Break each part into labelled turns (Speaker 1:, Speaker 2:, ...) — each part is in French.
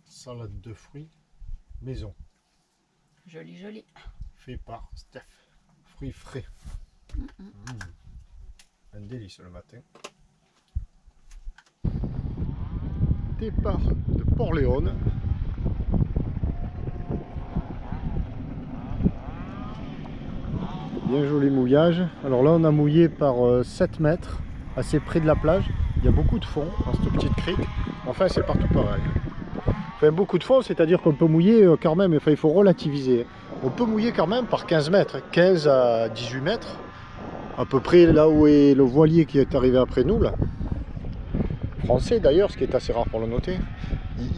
Speaker 1: Salade de fruits maison.
Speaker 2: Joli, joli.
Speaker 1: Fait par Steph. Fruits frais. Un délice le matin. Départ de Port-Léon. Bien joli mouillage. Alors là on a mouillé par 7 mètres, assez près de la plage. Il y a beaucoup de fond dans cette petite crique. Enfin c'est partout pareil. Enfin beaucoup de fond, c'est-à-dire qu'on peut mouiller quand même, enfin il faut relativiser. On peut mouiller quand même par 15 mètres, 15 à 18 mètres. À peu près là où est le voilier qui est arrivé après nous là. Français d'ailleurs, ce qui est assez rare pour le noter.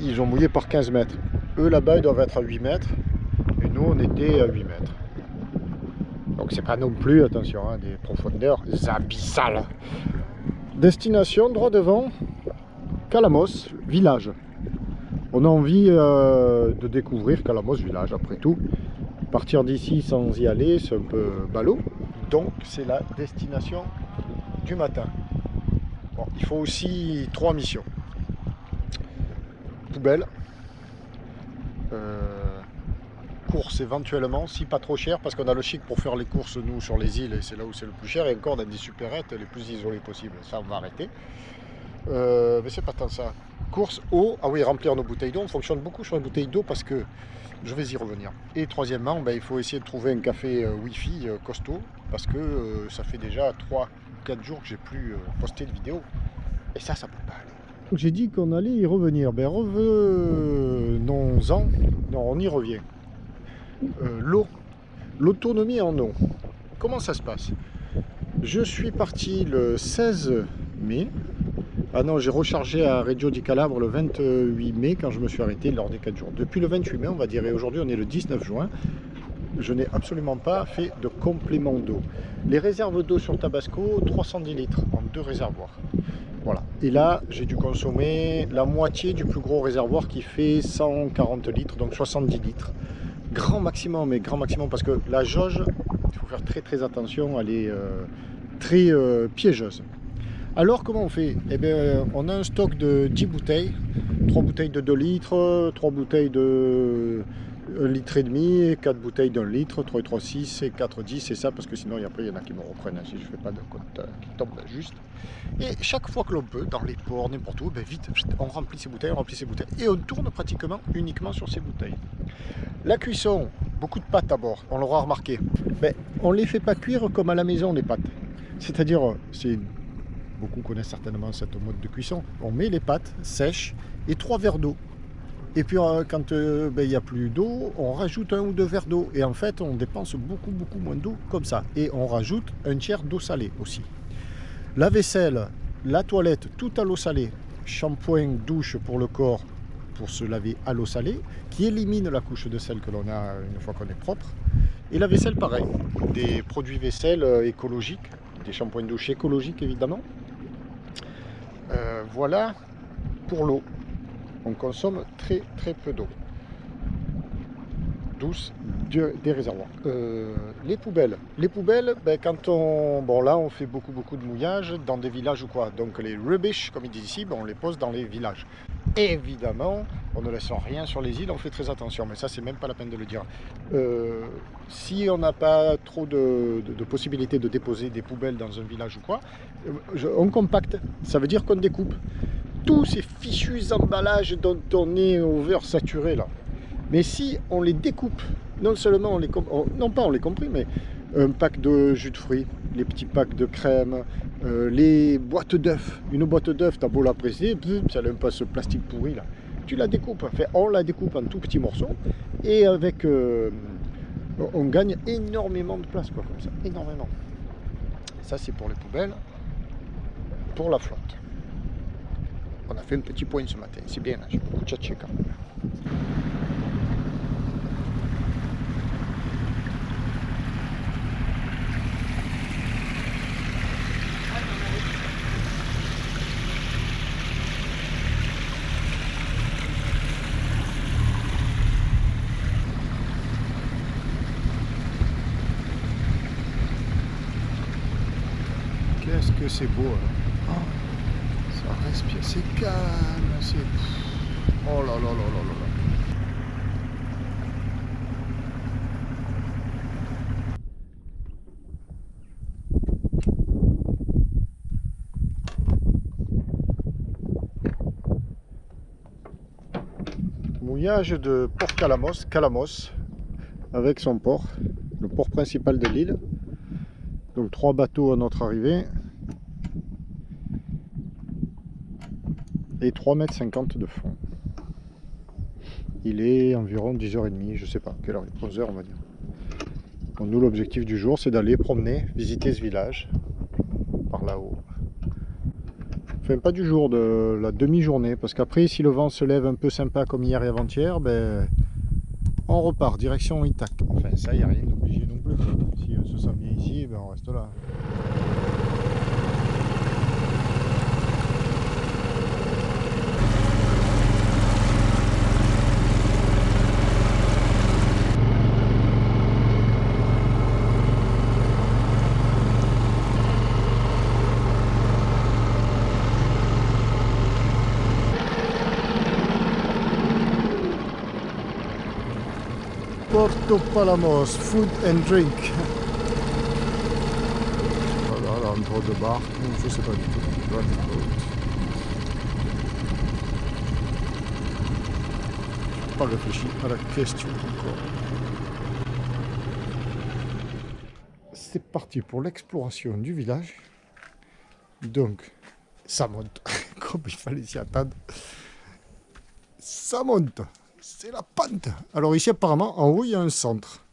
Speaker 1: Ils ont mouillé par 15 mètres. Eux là-bas ils doivent être à 8 mètres. Et nous on était à 8 mètres. Donc c'est pas non plus, attention, hein, des profondeurs abyssales. Destination droit devant, Calamos, village. On a envie de découvrir Calamos, village après tout. Partir d'ici sans y aller, c'est un peu ballot. Donc c'est la destination du matin. Bon, il faut aussi 3 missions. Poubelle. Courses éventuellement, si pas trop cher, parce qu'on a le chic pour faire les courses nous sur les îles et c'est là où c'est le plus cher, et encore dans des supérettes les plus isolées possibles, ça on va arrêter. Mais c'est pas tant ça. Course, eau, ah oui, remplir nos bouteilles d'eau, on fonctionne beaucoup sur les bouteilles d'eau parce que je vais y revenir. Et troisièmement, ben, il faut essayer de trouver un café Wi-Fi costaud, parce que ça fait déjà 3-4 jours que j'ai plus posté de vidéo, et ça peut pas aller. J'ai dit qu'on allait y revenir, ben revenons-en, non on y revient. L'eau, l'autonomie en eau. Comment ça se passe? Je suis parti le 16 mai. Ah non, j'ai rechargé à Reggio di Calabre le 28 mai quand je me suis arrêté lors des 4 jours. Depuis le 28 mai, on va dire, et aujourd'hui on est le 19 juin, je n'ai absolument pas fait de complément d'eau. Les réserves d'eau sur Tabasco, 310 litres en 2 réservoirs. Voilà. Et là, j'ai dû consommer la moitié du plus gros réservoir qui fait 140 litres, donc 70 litres. Grand maximum, mais grand maximum, parce que la jauge, il faut faire très attention, elle est très piégeuse. Alors comment on fait? Eh bien, on a un stock de 10 bouteilles, 3 bouteilles de 2 litres, 3 bouteilles de 1,5 litre, 4 bouteilles d'1 litre, 3 et 3, 6 et 4, 10, c'est ça, parce que sinon après il y en a qui me reprennent si je ne fais pas de compte qui tombe juste. Et chaque fois que l'on peut, dans les ports, n'importe où, ben vite, on remplit ces bouteilles, et on tourne pratiquement uniquement sur ces bouteilles. La cuisson, beaucoup de pâtes à bord, on l'aura remarqué. Ben, on ne les fait pas cuire comme à la maison les pâtes. C'est-à-dire, beaucoup connaissent certainement cette mode de cuisson. On met les pâtes sèches et 3 verres d'eau. Et puis quand il n'y a plus d'eau, on rajoute 1 ou 2 verres d'eau. Et en fait, on dépense beaucoup moins d'eau comme ça. Et on rajoute un tiers d'eau salée aussi. La vaisselle, la toilette, tout à l'eau salée. Shampoing, douche pour le corps, pour se laver à l'eau salée, qui élimine la couche de sel que l'on a une fois qu'on est propre. Et la vaisselle pareil, des produits vaisselle écologiques, des shampoings de douche écologiques évidemment. Voilà pour l'eau. On consomme très peu d'eau douce des réservoirs. Les poubelles, ben, quand on... Bon là on fait beaucoup de mouillage dans des villages ou quoi, donc les rubbish comme ils disent ici, ben, on les pose dans les villages. Évidemment, on ne laisse rien sur les îles, on fait très attention, mais ça c'est même pas la peine de le dire. Si on n'a pas trop de possibilités de déposer des poubelles dans un village ou quoi, on compacte, ça veut dire qu'on découpe tous ces fichus emballages dont on est oversaturé là. Mais si on les découpe, non seulement on les comprime, mais un pack de jus de fruits, les petits packs de crème, les boîtes d'œufs. Une boîte d'œufs, t'as beau la presser, ça n'a même pas ce plastique pourri là. Tu la découpes, enfin, on la découpe en tout petits morceaux, et avec, on gagne énormément de place, quoi, comme ça, énormément. Ça c'est pour les poubelles, pour la flotte. On a fait un petit point ce matin, c'est bien, hein, j'ai beaucoup tchatché quand même. Qu'est-ce que c'est beau, hein. Oh, ça respire, c'est calme, c'est... Oh là là là là là là. Mouillage de Port Calamos, avec son port, le port principal de l'île. Donc 3 bateaux à notre arrivée et 3,50 m de fond. Il est environ 10h30, je sais pas quelle heure, 11h on va dire. Donc nous, l'objectif du jour, c'est d'aller promener, visiter ce village par là-haut. Enfin, pas du jour, de la demi-journée, parce qu'après, si le vent se lève un peu sympa comme hier et avant-hier, ben, on repart, direction Itac. Enfin, ça, il n'y a rien d'obligé non plus, quoi. Si on se sent bien ici, ben, on reste là. Porto Palamos, food and drink. Voilà, l'endroit de bar, je sais pas du tout. Je n'ai pas réfléchi à la question encore. C'est parti pour l'exploration du village. Donc, ça monte, comme il fallait s'y attendre. Ça monte. C'est la pente. Alors ici apparemment en haut il y a un centre.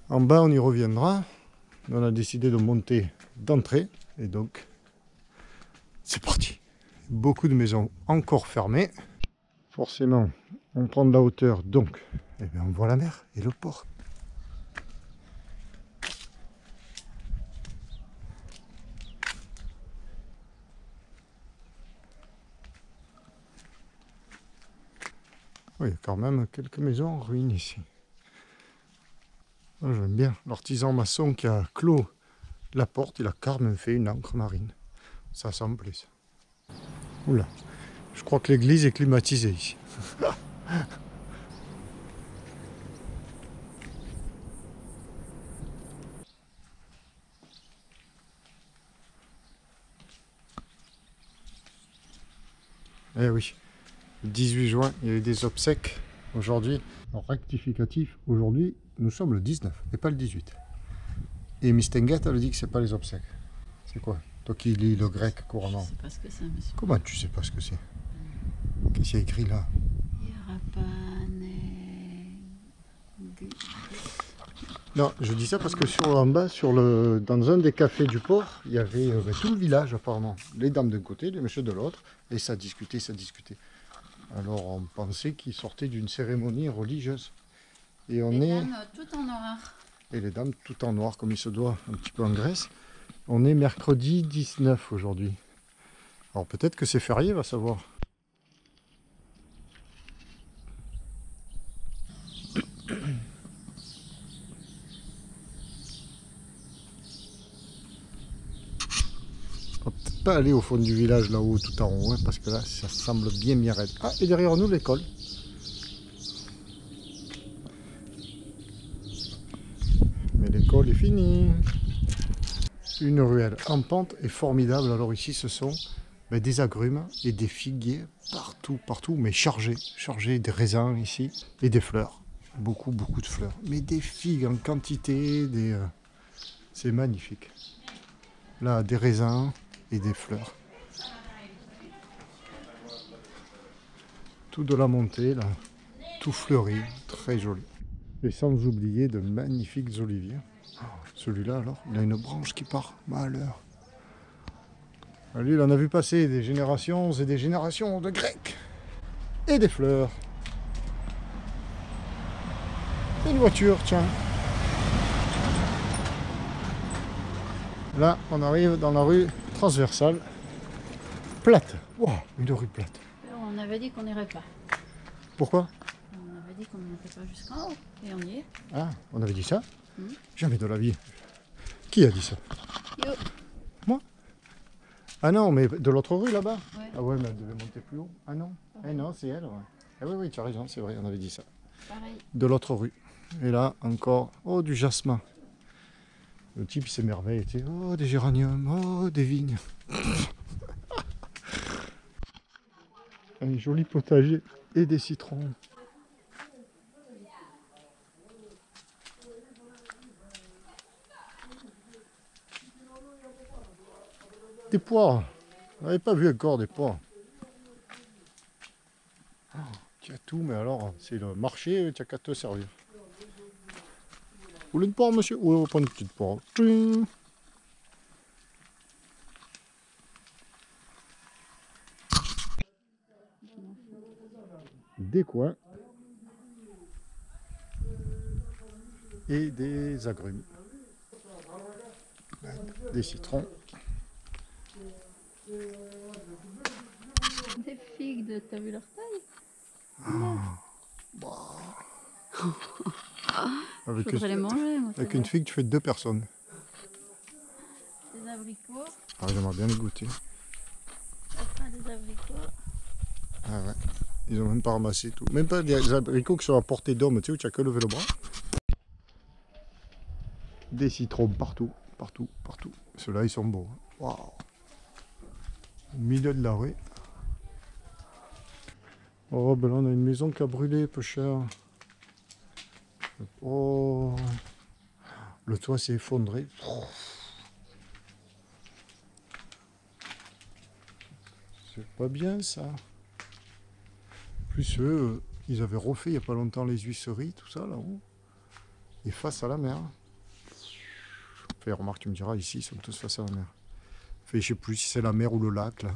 Speaker 1: En bas on y reviendra. On a décidé de monter d'entrée. Et donc c'est parti. Beaucoup de maisons encore fermées. Forcément on prend de la hauteur, donc eh bien, on voit la mer et le port. Oui, il y a quand même quelques maisons en ruine ici. J'aime bien l'artisan maçon qui a clos la porte, il a carrément fait une ancre marine. Ça me plaît ça. Oula, je crois que l'église est climatisée ici. Eh oui, le 18 juin, il y a eu des obsèques aujourd'hui. En rectificatif, aujourd'hui, nous sommes le 19 et pas le 18. Et Miss Tenguette, elle dit que c'est pas les obsèques. C'est quoi? Toi qui lis le grec couramment.
Speaker 2: Je sais pas ce que c'est, monsieur.
Speaker 1: Comment tu sais pas ce que c'est? Qu'est-ce qu'il y a écrit là? Non, je dis ça parce que en bas, dans un des cafés du port, il y avait tout le village apparemment. Les dames d'un côté, les messieurs de l'autre, et ça discutait, ça discutait. Alors on pensait qu'ils sortaient d'une cérémonie religieuse. Et on
Speaker 2: les
Speaker 1: est...
Speaker 2: dames tout en noir.
Speaker 1: Et les dames tout en noir, comme il se doit, un petit peu en Grèce. On est mercredi 19 aujourd'hui. Alors peut-être que c'est férié, va savoir. On va peut-être pas aller au fond du village là-haut, tout en haut, hein, parce que là, ça semble bien raide. Ah, et derrière nous, l'école. Mais l'école est finie. Une ruelle en pente est formidable. Alors ici, ce sont des agrumes et des figuiers partout, mais chargés, des raisins ici et des fleurs. Beaucoup de fleurs. Mais des figues en quantité, c'est magnifique. Là, des raisins et des fleurs. Tout de la montée, là, tout fleuri, très joli. Et sans oublier de magnifiques oliviers. Celui-là, alors, il a une branche qui part. Malheur. Lui, il en a vu passer des générations et des générations de Grecs. Et des fleurs. Et une voiture, tiens. Là, on arrive dans la rue transversale. Plate. Wow, une rue plate.
Speaker 2: On avait dit qu'on n'irait pas.
Speaker 1: Pourquoi?
Speaker 2: On avait dit qu'on n'irait pas jusqu'en haut. Et on y est.
Speaker 1: Ah, on avait dit ça?
Speaker 2: Mmh.
Speaker 1: Jamais de la vie. Qui a dit ça?
Speaker 2: Yo.
Speaker 1: Moi? Ah non, mais de l'autre rue là-bas?
Speaker 2: Ouais.
Speaker 1: Ah ouais, mais elle devait monter plus haut. Ah non, eh non, c'est elle. Ouais. Ah oui, oui, tu as raison, c'est vrai, on avait dit ça.
Speaker 2: Pareil.
Speaker 1: De l'autre rue. Et là, encore, oh, du jasmin. Le type, il s'émerveille, tu sais, oh, des géraniums, oh, des vignes. Un joli potager et des citrons. Des poires. On n'avait pas vu encore des poires. Oh, tu as tout, mais alors, c'est le marché, tu n'as qu'à te servir. Vous voulez une poire, monsieur? Oui, on va prendre une petite poire. Tchouing. Des coins. Et des agrumes. Des citrons.
Speaker 2: Des figues, t'as vu leur taille?
Speaker 1: Avec,
Speaker 2: Faudrait les manger, moi.
Speaker 1: avec une figue, tu fais 2 personnes.
Speaker 2: Des abricots.
Speaker 1: Ah, j'aimerais bien les goûter.
Speaker 2: Ça fera des abricots.
Speaker 1: Ah ouais. Ils ont même pas ramassé tout. Même pas des abricots qui sont à portée d'homme, tu sais, où tu as que levé le bras. Des citrons partout, partout, partout. Ceux-là, ils sont beaux. Waouh. Au milieu de la rue. Oh, ben là, on a une maison qui a brûlé, peu cher. Oh. Le toit s'est effondré. C'est pas bien, ça. Plus eux, ils avaient refait il n'y a pas longtemps les huisseries, tout ça, là-haut. Et face à la mer. Enfin, remarque, tu me diras, ici, ils sont tous face à la mer. Enfin, je sais plus si c'est la mer ou le lac, là.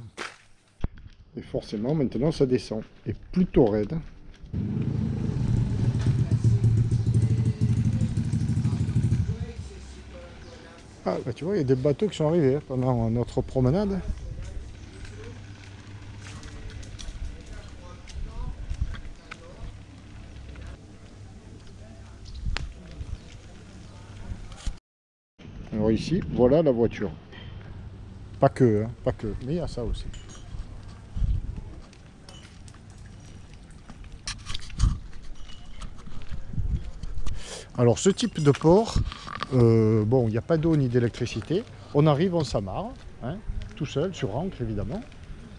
Speaker 1: Et forcément, maintenant, ça descend. Et plutôt raide. Ah, bah tu vois, il y a des bateaux qui sont arrivés hein, pendant notre promenade. Alors ici, voilà la voiture. Pas que, hein, pas que, mais il y a ça aussi. Alors ce type de port, bon, il n'y a pas d'eau ni d'électricité. On arrive, on s'amarre, hein, tout seul, sur ancre évidemment.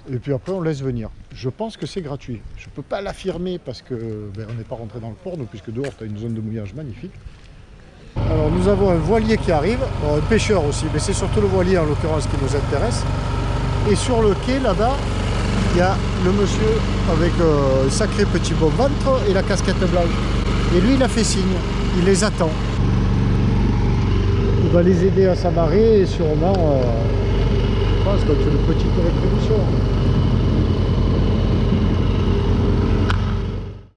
Speaker 1: Et puis après on laisse venir. Je pense que c'est gratuit. Je ne peux pas l'affirmer parce que ben, on n'est pas rentré dans le port, donc, puisque dehors tu as une zone de mouillage magnifique. Alors nous avons un voilier qui arrive, un pêcheur aussi, mais c'est surtout le voilier en l'occurrence qui nous intéresse. Et sur le quai là-bas, il y a le monsieur avec un sacré petit beau ventre et la casquette blanche. Et lui il a fait signe, il les attend. Il va les aider à s'amarrer et sûrement, je pense, comme une petite rétribution.